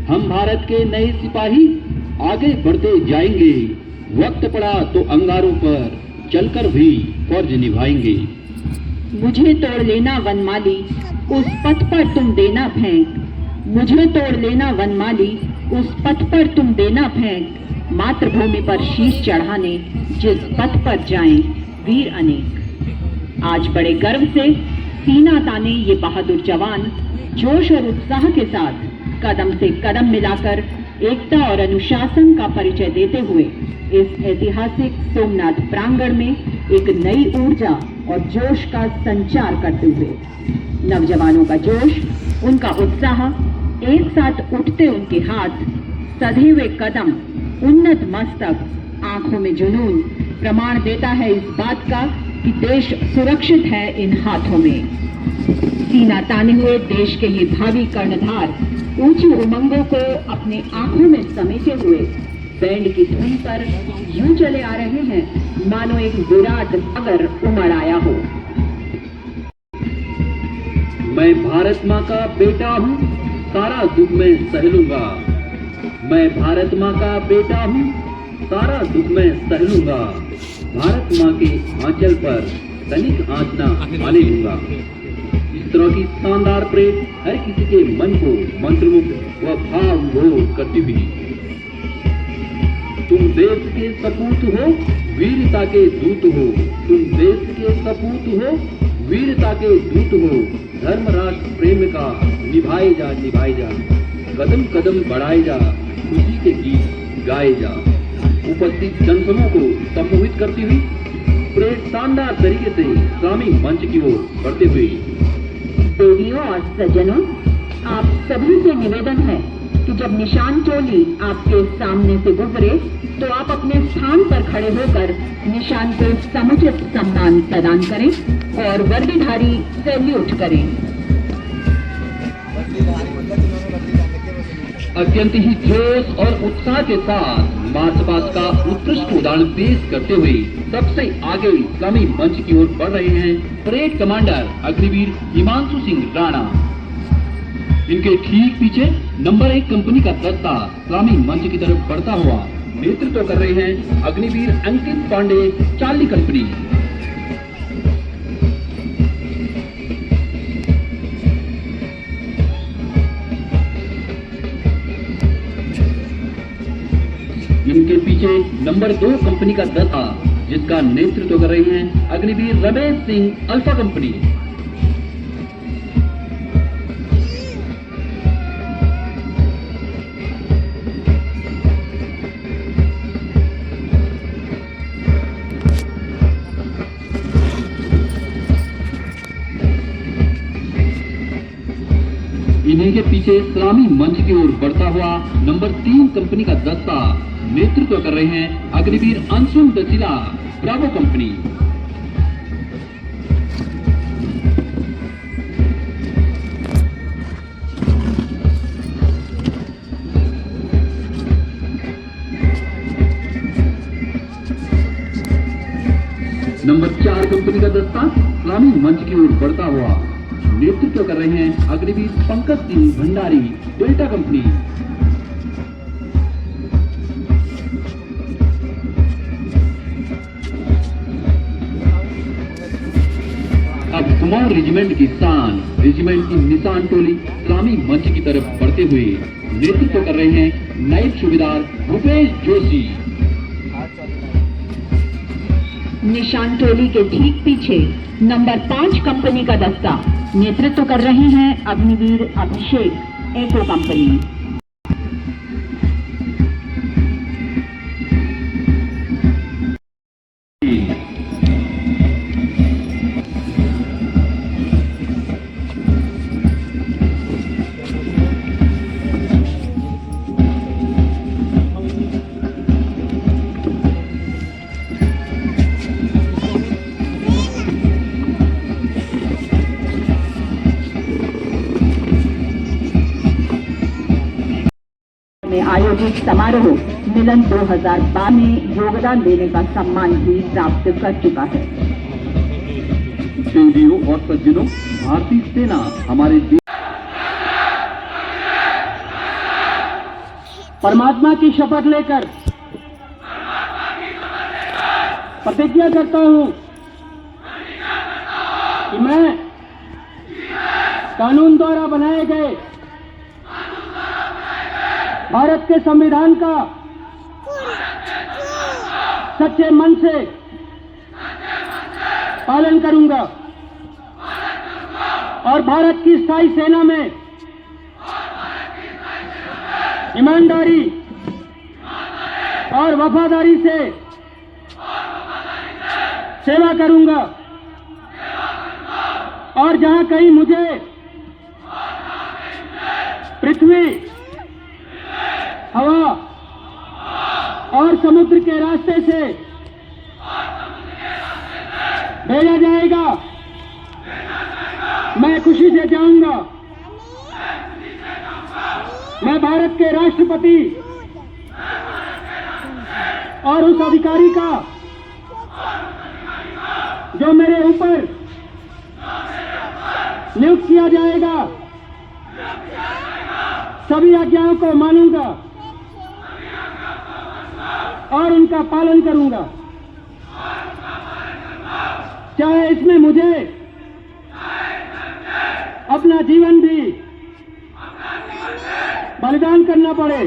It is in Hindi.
हम भारत के नए सिपाही आगे बढ़ते जाएंगे। वक्त पड़ा तो अंगारों पर चलकर भी फर्ज निभाएंगे। मुझे तोड़ लेना वनमाली, उस पथ पर तुम देना फेंक। मुझे तोड़ लेना वनमाली, उस पथ पर तुम देना फेंक। मातृभूमि पर शीश चढ़ाने जिस पथ पर जाएं वीर अनेक। आज बड़े गर्व से सीना ताने ये बहादुर जवान, जोश और उत्साह के साथ कदम से कदम मिलाकर एकता और अनुशासन का परिचय देते हुए इस ऐतिहासिक सोमनाथ प्रांगण में एक नई ऊर्जा और जोश का संचार करते हुए नौजवानों का जोश, उनका उत्साह, एक साथ उठते उनके हाथ, सधे हुए कदम, उन्नत मस्तक, आंखों में जुनून प्रमाण देता है इस बात का कि देश सुरक्षित है इन हाथों में। सीना ताने हुए देश के ये भावी कर्णधार ऊंची उमंगों को अपने आंखों में समेटे हुए बैंड की धुन पर यूं चले आ रहे हैं मानो एक विराट सागर उमड़ आया हो। मैं भारत माँ का बेटा हूँ, सारा दुख मैं सह लूंगा। मैं भारत माँ का बेटा हूँ, सारा दुख मैं सह लूंगा। भारत माँ के आंचल पर तनिक आंच ना आने दूंगा। इस तरह की शानदार परेड हर किसी के मन को मंत्रमुग्ध व भाव विभोर करती हुई। तुम देश के सपूत हो, वीरता के दूत हो। तुम देश के सपूत हो, वीरता के दूत हो। धर्म राष्ट्र प्रेम का निभाए जा, निभाए जा। कदम कदम बढ़ाए जा, खुशी के गीत गाए जा। उपस्थित जनसमूह को सम्मोहित करती हुई परेड शानदार तरीके से इस्लामी मंच की ओर बढ़ते हुए। देवियों और सज्जनों, आप सभी से निवेदन है कि जब निशान टोली आपके सामने से गुजरे तो आप अपने स्थान पर खड़े होकर निशान को समुचित सम्मान प्रदान करें और वर्दीधारी सैल्यूट करें। अत्यंत ही जोश और उत्साह के साथ मार्च पास्ट का उत्कृष्ट उदाहरण पेश करते हुए सबसे आगे इस्लामी मंच की ओर बढ़ रहे हैं परेड कमांडर अग्निवीर हिमांशु सिंह राणा। इनके ठीक पीछे नंबर 1 कंपनी का दस्ता इस्लामी मंच की तरफ बढ़ता हुआ नेतृत्व कर रहे हैं अग्निवीर अंकित पांडे, चार्ली कंपनी। इनके पीछे नंबर 2 कंपनी का दस्ता जिसका नेतृत्व कर रहे हैं अग्निवीर रमेश सिंह, अल्फा कंपनी। इन्हीं के पीछे इस्लामी मंच की ओर बढ़ता हुआ नंबर 3 कंपनी का दस्ता नेतृत्व कर रहे हैं Agniveer Anshum Dachila, Bravo company. Number 4 company का दस्ता इस्लामी मंच की ओर बढ़ता हुआ नेतृत्व कर रहे हैं अग्निवीर पंकज सिंह भंडारी, डेल्टा कंपनी। अब कुमाऊं रेजिमेंट की शान, रेजिमेंट की निशान टोली इस्लामी मंच की तरफ बढ़ते हुए नेतृत्व कर रहे हैं नायब सूबेदार भूपेश जोशी। निशान टोली के ठीक पीछे नंबर 5 कंपनी का दस्ता नेतृत्व कर रहे हैं अग्निवीर अभिषेक, एको कंपनी। में आयोजित समारोह मिलन 2012 में योगदान देने का सम्मान भी प्राप्त कर चुका है। देवियों और सज्जनों, भारतीय सेना हमारे परमात्मा की शपथ लेकर प्रतिज्ञा करता हूं कि मैं कानून द्वारा बनाए गए भारत के संविधान का सच्चे मन से पालन करूंगा और भारत की स्थायी सेना में ईमानदारी और वफादारी से सेवा करूंगा और जहां कहीं मुझे पृथ्वी, हवा और समुद्र के रास्ते से भेजा जाएगा, मैं खुशी से जाऊंगा। मैं भारत के राष्ट्रपति और उस अधिकारी का जो मेरे ऊपर नियुक्त किया जाएगा, सभी आज्ञाओं को मानूंगा और उनका पालन करूंगा, चाहे इसमें मुझे अपना जीवन भी बलिदान करना पड़े।